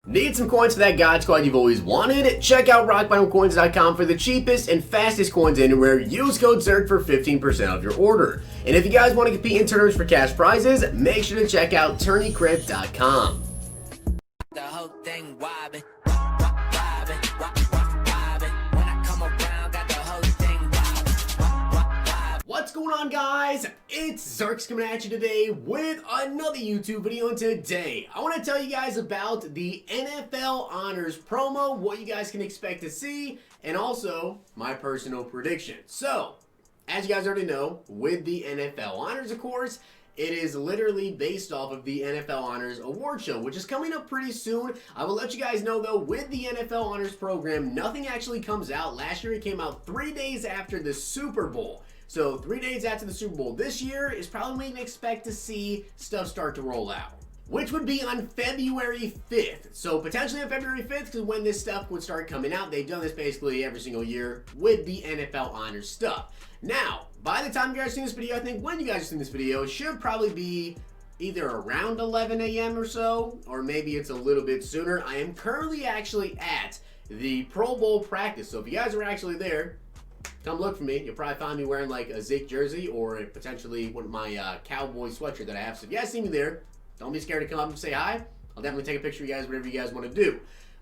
Need some coins for that God Squad you've always wanted? Check out rockbottomcoins.com for the cheapest and fastest coins anywhere. Use code ZERK for 15% off your order. And if you guys want to compete in tournaments for cash prizes, make sure to check out tourneycrypt.com. The whole thing wobbin'. What's going on, guys? It's Zirksee coming at you today with another YouTube video, and today I want to tell you guys about the NFL Honors promo, what you guys can expect to see, and also my personal prediction. So, as you guys already know, with the NFL Honors, of course, it is literally based off of the NFL Honors Award Show, which is coming up pretty soon. I will let you guys know, though, with the NFL Honors program, nothing actually comes out. Last year, it came out 3 days after the Super Bowl. So 3 days after the Super Bowl this year is probably when you can expect to see stuff start to roll out, which would be on February 5th. So potentially on February 5th is when this stuff would start coming out. They've done this basically every single year with the NFL Honors stuff. Now, by the time you guys see this video, I think when you guys are seeing this video, it should probably be either around 11 a.m. or so, or maybe it's a little bit sooner. I am currently actually at the Pro Bowl practice. So if you guys are actually there, come look for me. You'll probably find me wearing like a Zeke jersey or potentially one of my cowboy sweatshirt that I have. So if you guys see me there, don't be scared to come up and say hi. I'll definitely take a picture of you guys, whatever you guys want to do.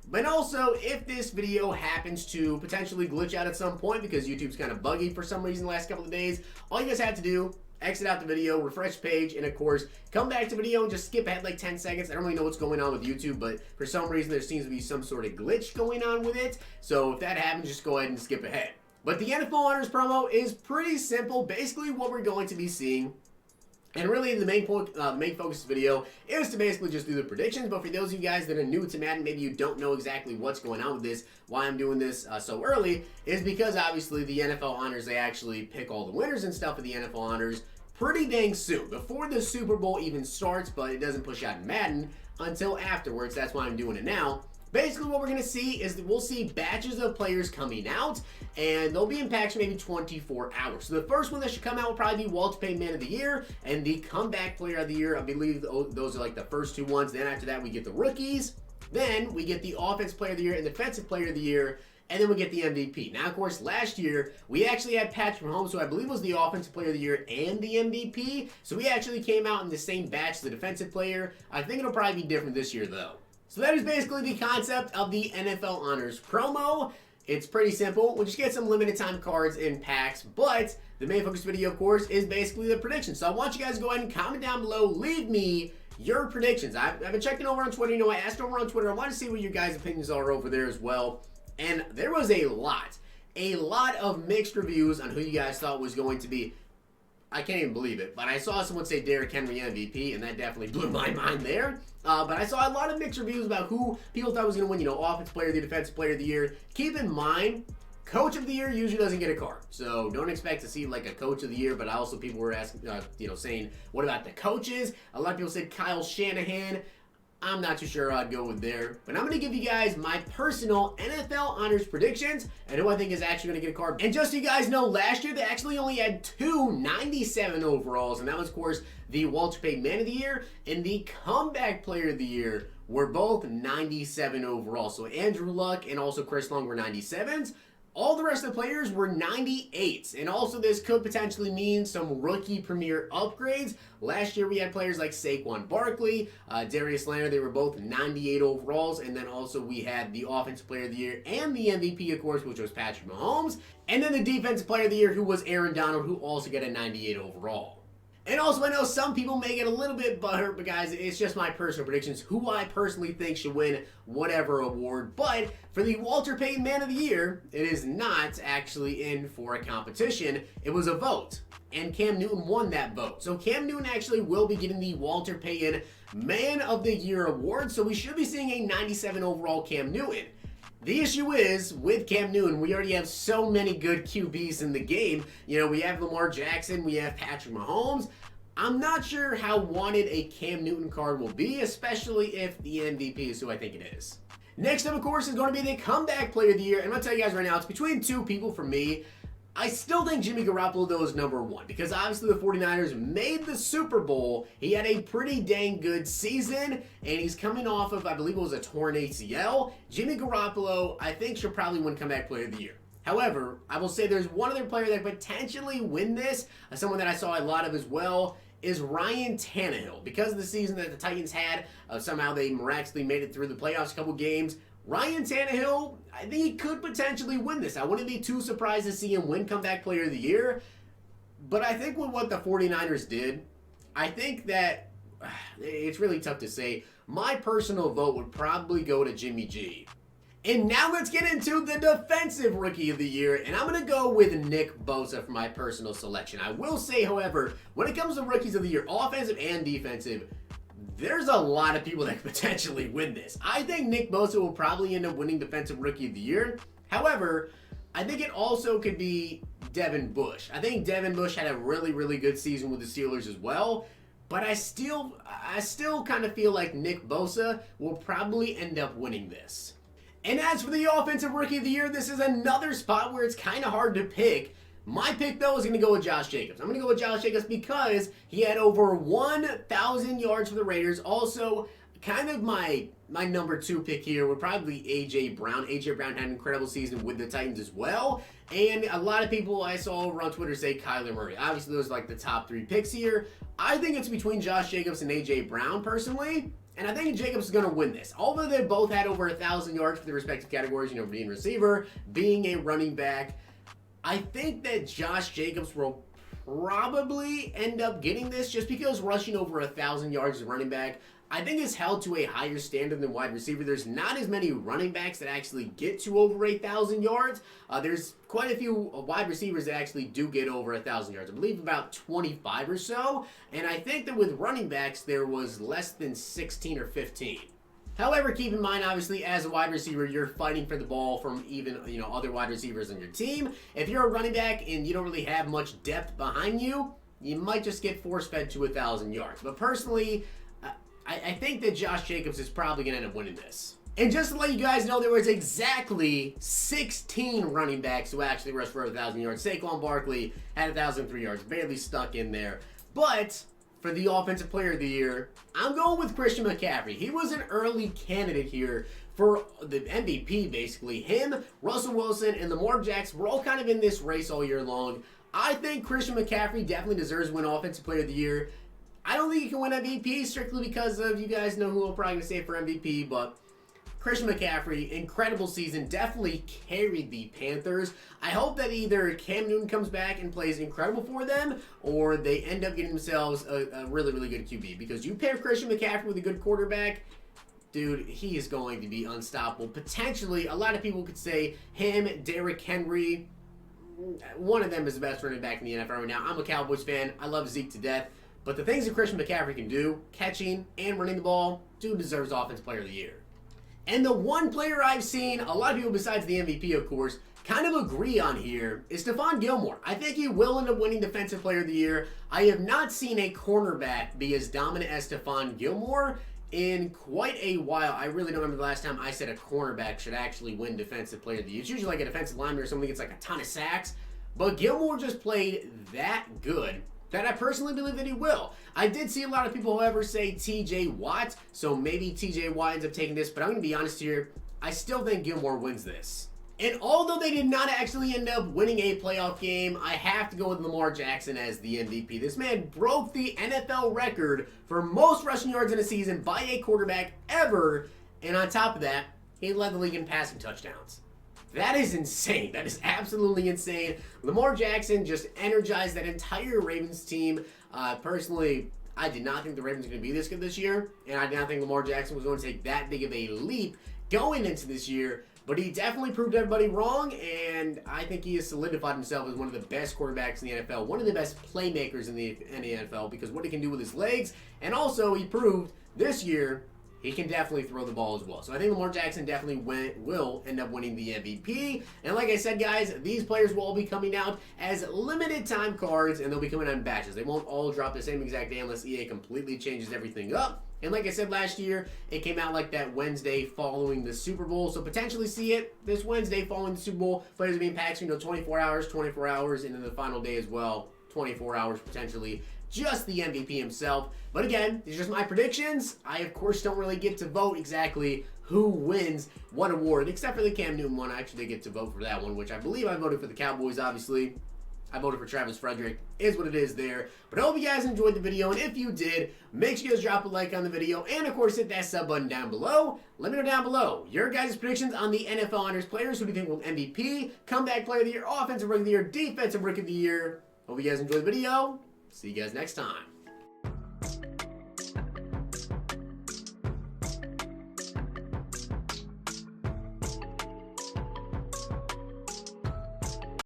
But also, if this video happens to potentially glitch out at some point because YouTube's kind of buggy for some reason the last couple of days, all you guys have to do, exit out the video, refresh page, and of course, come back to the video and just skip ahead like 10 seconds. I don't really know what's going on with YouTube, but for some reason there seems to be some sort of glitch going on with it. So if that happens, just go ahead and skip ahead. But the NFL Honors promo is pretty simple. Basically, what we're going to be seeing, and really the main point, main focus of the video is to basically just do the predictions. But for those of you guys that are new to Madden, maybe you don't know exactly what's going on with this, why I'm doing this so early, is because obviously the NFL Honors, they actually pick all the winners and stuff of the NFL Honors pretty dang soon, before the Super Bowl even starts, but it doesn't push out in Madden until afterwards. That's why I'm doing it now. Basically, what we're going to see is that we'll see batches of players coming out, and they'll be in packs for maybe 24 hours. So the first one that should come out will probably be Walter Payton Man of the Year and the Comeback Player of the Year. I believe those are like the first two ones. Then after that, we get the rookies. Then we get the Offensive Player of the Year and the Defensive Player of the Year. And then we get the MVP. Now, of course, last year, we actually had Patrick Mahomes, who I believe was the Offensive Player of the Year and the MVP. So we actually came out in the same batch as the Defensive Player. I think it'll probably be different this year, though. So that is basically the concept of the NFL Honors promo. It's pretty simple. We'll just get some limited time cards in packs, but the main focus video, of course, is basically the predictions. So I want you guys to go ahead and comment down below. Leave me your predictions. I've been checking over on Twitter. You know, I asked over on Twitter. I want to see what your guys' opinions are over there as well. And there was a lot of mixed reviews on who you guys thought was going to be. I can't even believe it, but I saw someone say Derrick Henry MVP, and that definitely blew my mind there. But I saw a lot of mixed reviews about who people thought was going to win, you know, Offensive Player of the Year, Defensive Player of the Year. Keep in mind, Coach of the Year usually doesn't get a card, so don't expect to see like a Coach of the Year. But also people were asking, saying, what about the coaches? A lot of people said Kyle Shanahan. I'm not too sure I'd go with there. But I'm going to give you guys my personal NFL Honors predictions and who I think is actually going to get a card. And just so you guys know, last year they actually only had two 97 overalls. And that was, of course, the Walter Payton Man of the Year and the Comeback Player of the Year were both 97 overalls. So Andrew Luck and also Chris Long were 97s. All the rest of the players were 98s, and also this could potentially mean some rookie premier upgrades. Last year we had players like Saquon Barkley, Darius Leonard, they were both 98 overalls, and then also we had the Offensive Player of the Year and the MVP, of course, which was Patrick Mahomes, and then the Defensive Player of the Year, who was Aaron Donald, who also got a 98 overall. And also, I know some people may get a little bit butthurt, but guys, it's just my personal predictions, who I personally think should win whatever award. But for the Walter Payton Man of the Year, it is not actually in for a competition. It was a vote, and Cam Newton won that vote. So Cam Newton actually will be getting the Walter Payton Man of the Year award, so we should be seeing a 97 overall Cam Newton. The issue is, with Cam Newton, we already have so many good QBs in the game. You know, we have Lamar Jackson, we have Patrick Mahomes. I'm not sure how wanted a Cam Newton card will be, especially if the MVP is who I think it is. Next up, of course, is going to be the Comeback Player of the Year. And I'm going to tell you guys right now, it's between two people for me. I still think Jimmy Garoppolo, though, is number one because obviously the 49ers made the Super Bowl. He had a pretty dang good season, and he's coming off of, I believe it was a torn ACL. Jimmy Garoppolo, I think, should probably win Comeback Player of the Year. However, I will say there's one other player that could potentially win this, someone that I saw a lot of as well, is Ryan Tannehill. Because of the season that the Titans had, somehow they miraculously made it through the playoffs a couple games. Ryan Tannehill, I think he could potentially win this. I wouldn't be too surprised to see him win Comeback Player of the Year. But I think with what the 49ers did, I think that it's really tough to say. My personal vote would probably go to Jimmy G. And now let's get into the Defensive Rookie of the Year, and I'm going to go with Nick Bosa for my personal selection. I will say, however, when it comes to Rookies of the Year, offensive and defensive, there's a lot of people that could potentially win this. I think Nick Bosa will probably end up winning Defensive Rookie of the Year. However, I think it also could be Devin Bush. I think Devin Bush had a really, really good season with the Steelers as well. But I still kind of feel like Nick Bosa will probably end up winning this. And as for the Offensive Rookie of the Year, this is another spot where it's kind of hard to pick. My pick, though, is going to go with Josh Jacobs. I'm going to go with Josh Jacobs because he had over 1,000 yards for the Raiders. Also, kind of my number two pick here would probably be A.J. Brown. A.J. Brown had an incredible season with the Titans as well. And a lot of people I saw over on Twitter say Kyler Murray. Obviously, those are like the top three picks here. I think it's between Josh Jacobs and A.J. Brown, personally. And I think Jacobs is going to win this. Although they both had over 1,000 yards for the respective categories, being a receiver, being a running back, I think that Josh Jacobs will probably end up getting this just because rushing over 1,000 yards as a running back, I think is held to a higher standard than wide receiver. There's not as many running backs that actually get to over 8,000 yards. There's quite a few wide receivers that actually do get over 1,000 yards. I believe about 25 or so. And I think that with running backs, there was less than 16 or 15. However, keep in mind, obviously, as a wide receiver, you're fighting for the ball from even, other wide receivers on your team. If you're a running back and you don't really have much depth behind you, you might just get force-fed to 1,000 yards. But personally, I think that Josh Jacobs is probably going to end up winning this. And just to let you guys know, there was exactly 16 running backs who actually rushed for 1,000 yards. Saquon Barkley had 1,003 yards, barely stuck in there. But for the Offensive Player of the Year, I'm going with Christian McCaffrey. He was an early candidate here for the MVP, basically. Him, Russell Wilson, and Lamar Jackson were all kind of in this race all year long. I think Christian McCaffrey definitely deserves to win Offensive Player of the Year. I don't think he can win MVP strictly because of, you guys know who I'm probably going to say for MVP, but Christian McCaffrey, incredible season, definitely carried the Panthers. I hope that either Cam Newton comes back and plays incredible for them, or they end up getting themselves a really, really good QB. Because you pair Christian McCaffrey with a good quarterback, dude, he is going to be unstoppable. Potentially, a lot of people could say him, Derrick Henry, one of them is the best running back in the NFL right now. I'm a Cowboys fan. I love Zeke to death. But the things that Christian McCaffrey can do, catching and running the ball, dude deserves Offensive Player of the Year. And the one player I've seen, a lot of people besides the MVP, of course, kind of agree on here is Stephon Gilmore. I think he will end up winning Defensive Player of the Year. I have not seen a cornerback be as dominant as Stephon Gilmore in quite a while. I really don't remember the last time I said a cornerback should actually win Defensive Player of the Year. It's usually like a defensive lineman or something that gets like a ton of sacks. But Gilmore just played that good that I personally believe that he will. I did see a lot of people, however, say T.J. Watt, so maybe T.J. Watt ends up taking this, but I'm going to be honest here, I still think Gilmore wins this. And although they did not actually end up winning a playoff game, I have to go with Lamar Jackson as the MVP. This man broke the NFL record for most rushing yards in a season by a quarterback ever, and on top of that, he led the league in passing touchdowns. That is insane. That is absolutely insane. Lamar Jackson just energized that entire Ravens team. Personally, I did not think the Ravens were going to be this good this year, and I did not think Lamar Jackson was going to take that big of a leap going into this year, but he definitely proved everybody wrong, and I think he has solidified himself as one of the best quarterbacks in the NFL, one of the best playmakers in the NFL, because what he can do with his legs, and also he proved this year he can definitely throw the ball as well. So I think Lamar Jackson definitely will end up winning the MVP. And like I said, guys, these players will all be coming out as limited time cards, and they'll be coming out in batches. They won't all drop the same exact day unless EA completely changes everything up. And like I said last year, it came out like that Wednesday following the Super Bowl. So potentially see it this Wednesday following the Super Bowl. Players are being packed, 24 hours, and then the final day as well, 24 hours potentially. Just the MVP himself. But again, these are just my predictions. I, of course, don't really get to vote exactly who wins what award, except for the Cam Newton one. I actually did get to vote for that one, which I believe I voted for the Cowboys, obviously. I voted for Travis Frederick, is what it is there. But I hope you guys enjoyed the video, and if you did, make sure you guys drop a like on the video, and of course, hit that sub button down below. Let me know down below your guys' predictions on the NFL Honors players. Who do you think will MVP, Comeback Player of the Year, Offensive Rookie of the Year, Defensive Rookie of the Year? Hope you guys enjoyed the video. See you guys next time.